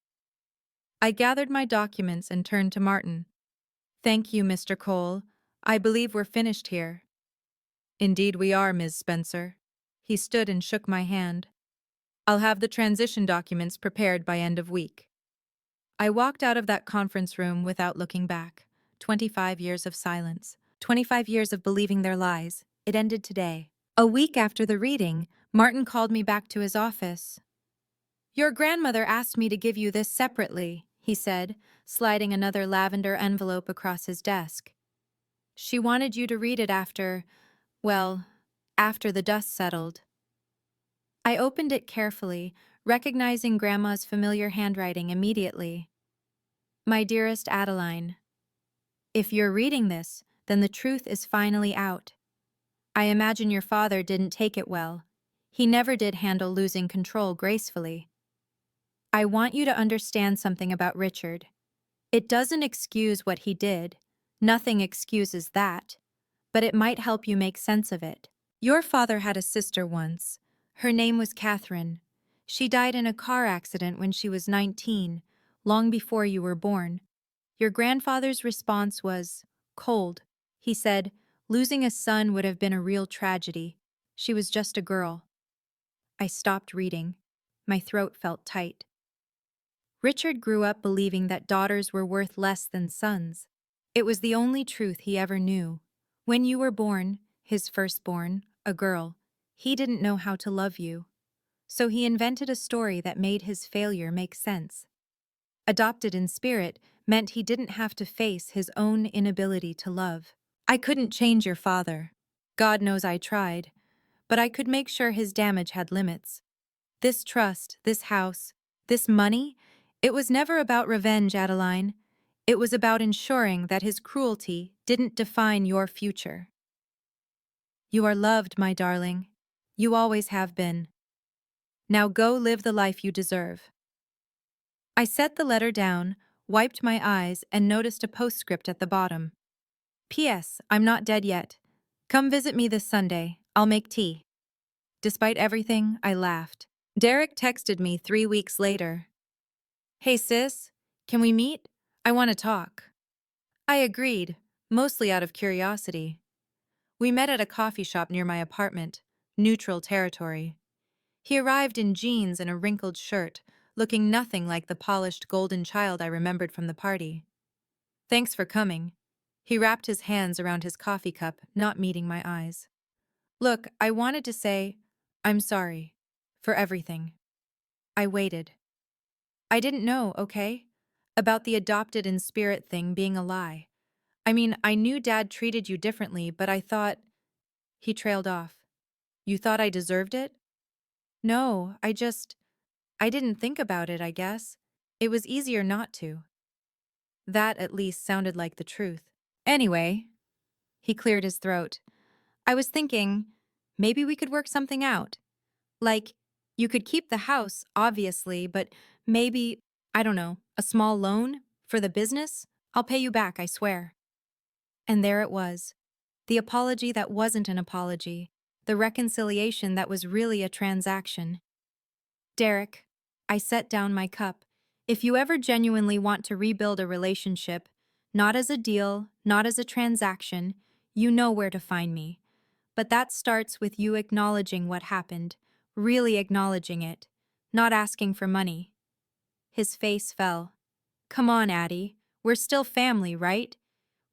I gathered my documents and turned to Martin. Thank you, Mr. Cole. I believe we're finished here. Indeed we are, Ms. Spencer. He stood and shook my hand. I'll have the transition documents prepared by end of week. I walked out of that conference room without looking back. 25 years of silence. 25 years of believing their lies. It ended today. A week after the reading, Martin called me back to his office. Your grandmother asked me to give you this separately, he said, sliding another lavender envelope across his desk. She wanted you to read it after the dust settled. I opened it carefully, recognizing Grandma's familiar handwriting immediately. My dearest Adeline, if you're reading this, then the truth is finally out. I imagine your father didn't take it well. He never did handle losing control gracefully. I want you to understand something about Richard. It doesn't excuse what he did. Nothing excuses that. But it might help you make sense of it. Your father had a sister once. Her name was Catherine. She died in a car accident when she was 19, long before you were born. Your grandfather's response was cold. He said, losing a son would have been a real tragedy. She was just a girl. I stopped reading. My throat felt tight. Richard grew up believing that daughters were worth less than sons. It was the only truth he ever knew. When you were born, his firstborn, a girl, he didn't know how to love you. So he invented a story that made his failure make sense. Adopted in spirit meant he didn't have to face his own inability to love. I couldn't change your father. God knows I tried. But I could make sure his damage had limits. This trust, this house, this money, it was never about revenge, Adeline. It was about ensuring that his cruelty didn't define your future. You are loved, my darling. You always have been. Now go live the life you deserve. I set the letter down, wiped my eyes, and noticed a postscript at the bottom. P.S. I'm not dead yet. Come visit me this Sunday. I'll make tea. Despite everything, I laughed. Derek texted me 3 weeks later. Hey sis, can we meet? I want to talk. I agreed, mostly out of curiosity. We met at a coffee shop near my apartment, neutral territory. He arrived in jeans and a wrinkled shirt, looking nothing like the polished golden child I remembered from the party. Thanks for coming. He wrapped his hands around his coffee cup, not meeting my eyes. Look, I wanted to say, I'm sorry. For everything. I waited. I didn't know, okay? About the adopted in spirit thing being a lie. I mean, I knew Dad treated you differently, but I thought. He trailed off. You thought I deserved it? No, I didn't think about it, I guess. It was easier not to. That at least sounded like the truth. Anyway, he cleared his throat. I was thinking, maybe we could work something out. Like, you could keep the house, obviously, but maybe, I don't know, a small loan for the business? I'll pay you back, I swear. And there it was. The apology that wasn't an apology. The reconciliation that was really a transaction. Derek, I set down my cup. If you ever genuinely want to rebuild a relationship, not as a deal, not as a transaction, you know where to find me. But that starts with you acknowledging what happened, really acknowledging it, not asking for money. His face fell. Come on, Addie. We're still family, right?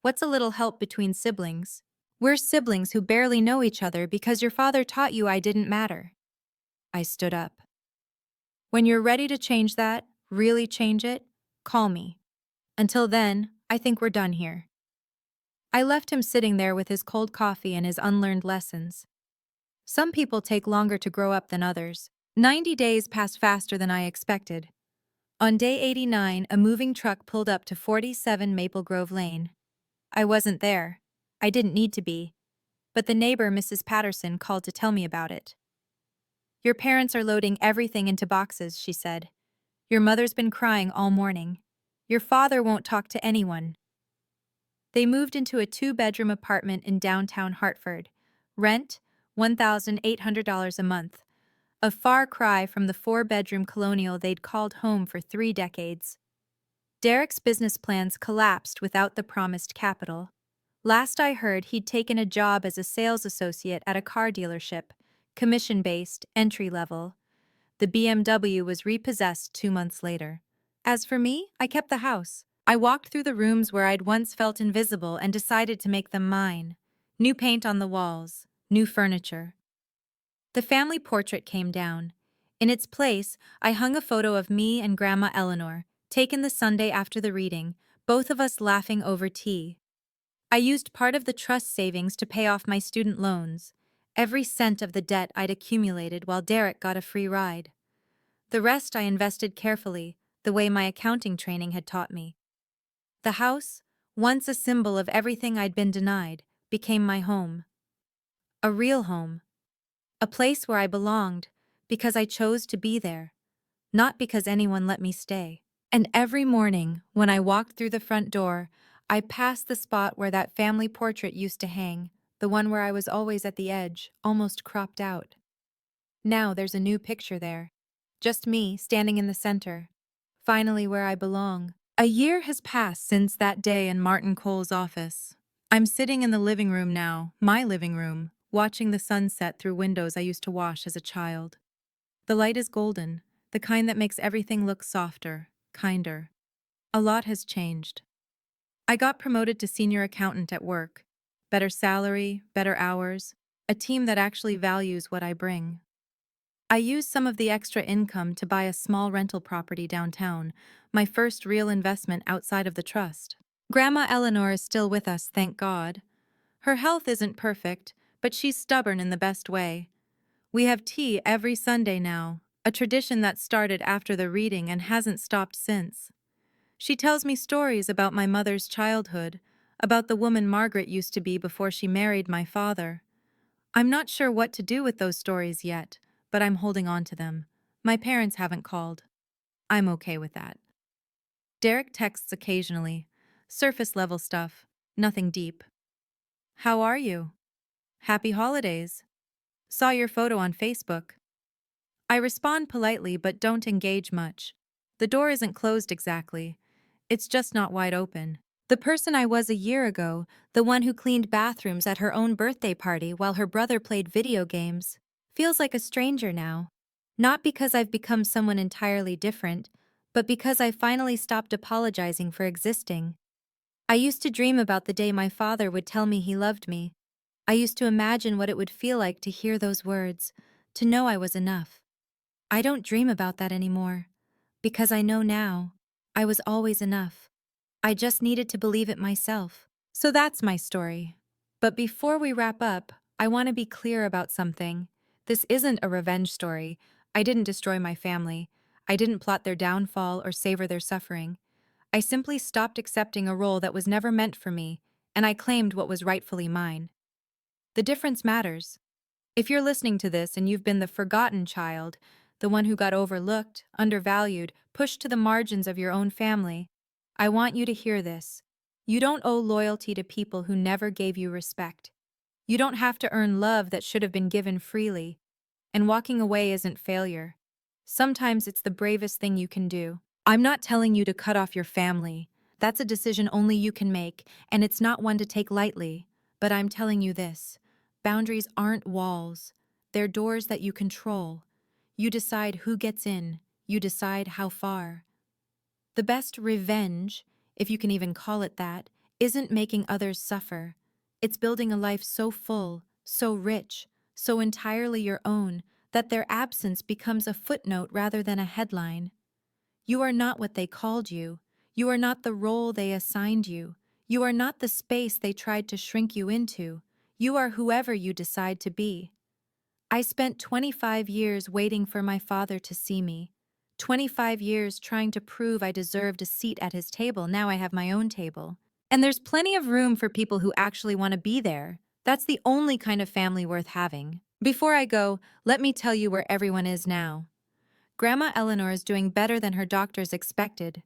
What's a little help between siblings? We're siblings who barely know each other because your father taught you I didn't matter. I stood up. When you're ready to change that, really change it, call me. Until then, I think we're done here. I left him sitting there with his cold coffee and his unlearned lessons. Some people take longer to grow up than others. 90 days passed faster than I expected. On day 89, a moving truck pulled up to 47 Maple Grove Lane. I wasn't there. I didn't need to be. But the neighbor, Mrs. Patterson, called to tell me about it. Your parents are loading everything into boxes, she said. Your mother's been crying all morning. Your father won't talk to anyone. They moved into a 2-bedroom apartment in downtown Hartford. Rent, $1,800 a month. A far cry from the 4-bedroom colonial they'd called home for 3 decades. Derek's business plans collapsed without the promised capital. Last I heard, he'd taken a job as a sales associate at a car dealership, commission-based, entry-level. The BMW was repossessed 2 months later. As for me, I kept the house. I walked through the rooms where I'd once felt invisible and decided to make them mine. New paint on the walls, new furniture. The family portrait came down. In its place, I hung a photo of me and Grandma Eleanor, taken the Sunday after the reading, both of us laughing over tea. I used part of the trust savings to pay off my student loans, every cent of the debt I'd accumulated while Derek got a free ride. The rest I invested carefully, the way my accounting training had taught me. The house, once a symbol of everything I'd been denied, became my home. A real home. A place where I belonged, because I chose to be there, not because anyone let me stay. And every morning, when I walked through the front door, I passed the spot where that family portrait used to hang, the one where I was always at the edge, almost cropped out. Now there's a new picture there. Just me, standing in the center. Finally where I belong. A year has passed since that day in Martin Cole's office. I'm sitting in the living room now, my living room, watching the sunset through windows I used to wash as a child. The light is golden, the kind that makes everything look softer, kinder. A lot has changed. I got promoted to senior accountant at work. Better salary, better hours, a team that actually values what I bring. I used some of the extra income to buy a small rental property downtown, my first real investment outside of the trust. Grandma Eleanor is still with us, thank God. Her health isn't perfect, but she's stubborn in the best way. We have tea every Sunday now, a tradition that started after the reading and hasn't stopped since. She tells me stories about my mother's childhood, about the woman Margaret used to be before she married my father. I'm not sure what to do with those stories yet, but I'm holding on to them. My parents haven't called. I'm okay with that. Derek texts occasionally. Surface-level stuff. Nothing deep. How are you? Happy holidays. Saw your photo on Facebook. I respond politely but don't engage much. The door isn't closed exactly. It's just not wide open. The person I was a year ago, the one who cleaned bathrooms at her own birthday party while her brother played video games, feels like a stranger now. Not because I've become someone entirely different, but because I finally stopped apologizing for existing. I used to dream about the day my father would tell me he loved me. I used to imagine what it would feel like to hear those words, to know I was enough. I don't dream about that anymore, because I know now I was always enough. I just needed to believe it myself. So that's my story. But before we wrap up, I want to be clear about something. This isn't a revenge story. I didn't destroy my family. I didn't plot their downfall or savor their suffering. I simply stopped accepting a role that was never meant for me, and I claimed what was rightfully mine. The difference matters. If you're listening to this and you've been the forgotten child, the one who got overlooked, undervalued, pushed to the margins of your own family, I want you to hear this. You don't owe loyalty to people who never gave you respect. You don't have to earn love that should have been given freely. And walking away isn't failure. Sometimes it's the bravest thing you can do. I'm not telling you to cut off your family. That's a decision only you can make, and it's not one to take lightly. But I'm telling you this. Boundaries aren't walls. They're doors that you control. You decide who gets in. You decide how far. The best revenge, if you can even call it that, isn't making others suffer. It's building a life so full, so rich, so entirely your own, that their absence becomes a footnote rather than a headline. You are not what they called you. You are not the role they assigned you. You are not the space they tried to shrink you into. You are whoever you decide to be. I spent 25 years waiting for my father to see me. 25 years trying to prove I deserved a seat at his table. Now I have my own table. And there's plenty of room for people who actually want to be there. That's the only kind of family worth having. Before I go, let me tell you where everyone is now. Grandma Eleanor is doing better than her doctors expected.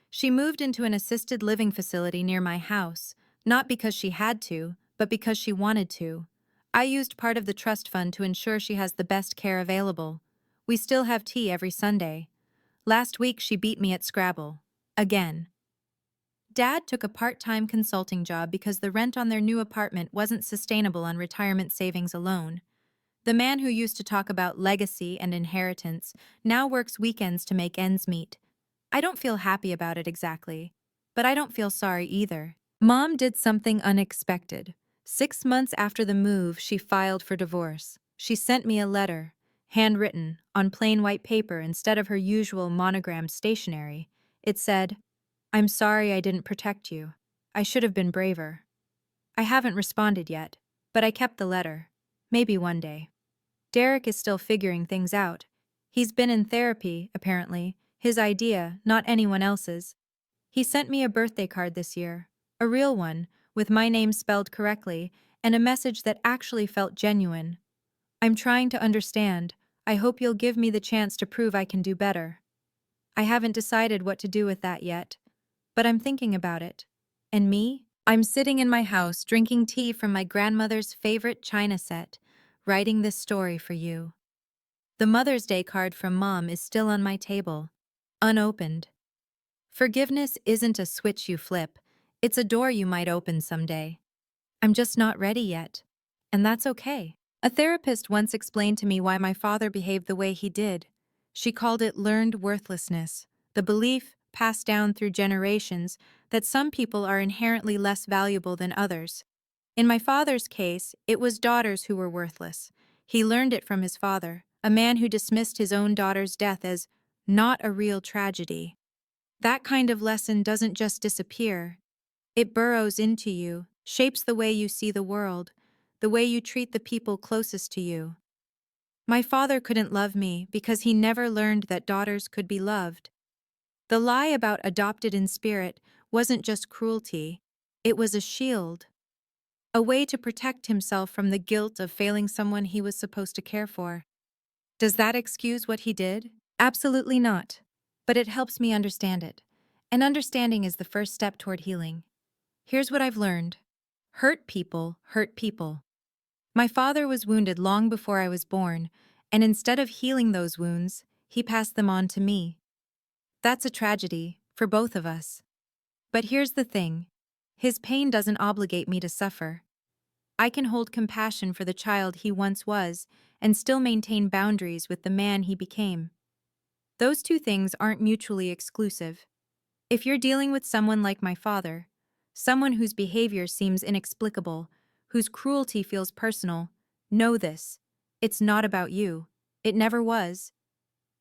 She moved into an assisted living facility near my house, not because she had to, but because she wanted to. I used part of the trust fund to ensure she has the best care available. We still have tea every Sunday. Last week she beat me at Scrabble. Again. Dad took a part-time consulting job because the rent on their new apartment wasn't sustainable on retirement savings alone. The man who used to talk about legacy and inheritance now works weekends to make ends meet. I don't feel happy about it exactly, but I don't feel sorry either. Mom did something unexpected. 6 months after the move, she filed for divorce. She sent me a letter, handwritten, on plain white paper instead of her usual monogrammed stationery. It said, "I'm sorry I didn't protect you. I should have been braver." I haven't responded yet, but I kept the letter. Maybe one day. Derek is still figuring things out. He's been in therapy, apparently, his idea, not anyone else's. He sent me a birthday card this year, a real one, with my name spelled correctly, and a message that actually felt genuine. "I'm trying to understand. I hope you'll give me the chance to prove I can do better." I haven't decided what to do with that yet, but I'm thinking about it. And me? I'm sitting in my house drinking tea from my grandmother's favorite china set, writing this story for you. The Mother's Day card from Mom is still on my table, unopened. Forgiveness isn't a switch you flip, it's a door you might open someday. I'm just not ready yet, and that's okay. A therapist once explained to me why my father behaved the way he did. She called it learned worthlessness, the belief, passed down through generations, that some people are inherently less valuable than others. In my father's case, it was daughters who were worthless. He learned it from his father, a man who dismissed his own daughter's death as not a real tragedy. That kind of lesson doesn't just disappear. It burrows into you, shapes the way you see the world, the way you treat the people closest to you. My father couldn't love me because he never learned that daughters could be loved. The lie about adopted in spirit wasn't just cruelty, it was a shield, a way to protect himself from the guilt of failing someone he was supposed to care for. Does that excuse what he did? Absolutely not. But it helps me understand it. And understanding is the first step toward healing. Here's what I've learned. Hurt people hurt people. My father was wounded long before I was born, and instead of healing those wounds, he passed them on to me. That's a tragedy, for both of us. But here's the thing. His pain doesn't obligate me to suffer. I can hold compassion for the child he once was and still maintain boundaries with the man he became. Those two things aren't mutually exclusive. If you're dealing with someone like my father, someone whose behavior seems inexplicable, whose cruelty feels personal, know this. It's not about you. It never was.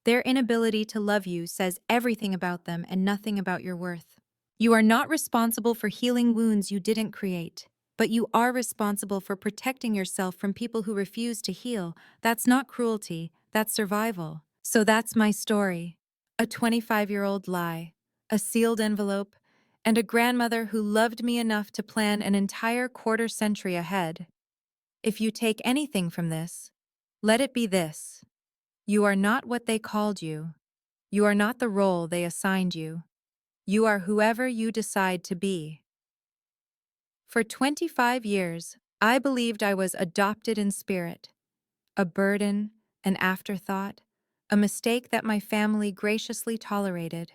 Their inability to love you says everything about them and nothing about your worth. You are not responsible for healing wounds you didn't create, but you are responsible for protecting yourself from people who refuse to heal. That's not cruelty, that's survival. So that's my story. A 25-year-old lie, a sealed envelope, and a grandmother who loved me enough to plan an entire quarter century ahead. If you take anything from this, let it be this. You are not what they called you. You are not the role they assigned you. You are whoever you decide to be. For 25 years, I believed I was adopted in spirit, a burden, an afterthought, a mistake that my family graciously tolerated.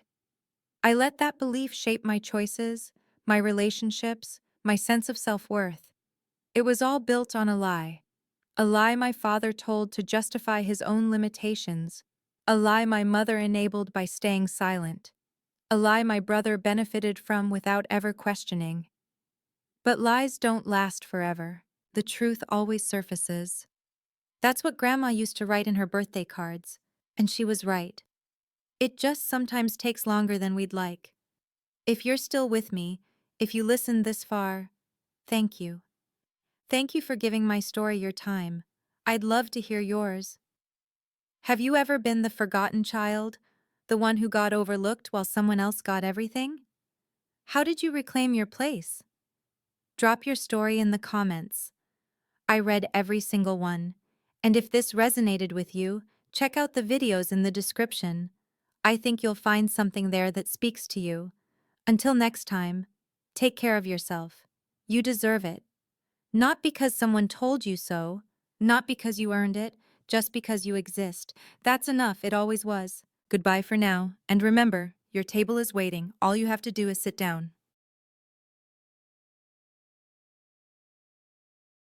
I let that belief shape my choices, my relationships, my sense of self-worth. It was all built on a lie my father told to justify his own limitations, a lie my mother enabled by staying silent, a lie my brother benefited from without ever questioning. But lies don't last forever. The truth always surfaces. That's what Grandma used to write in her birthday cards, and she was right. It just sometimes takes longer than we'd like. If you're still with me, if you listened this far, thank you. Thank you for giving my story your time. I'd love to hear yours. Have you ever been the forgotten child? The one who got overlooked while someone else got everything? How did you reclaim your place? Drop your story in the comments. I read every single one. And if this resonated with you, check out the videos in the description. I think you'll find something there that speaks to you. Until next time, take care of yourself. You deserve it. Not because someone told you so, not because you earned it, just because you exist. That's enough, it always was. Goodbye for now, and remember, your table is waiting. All you have to do is sit down.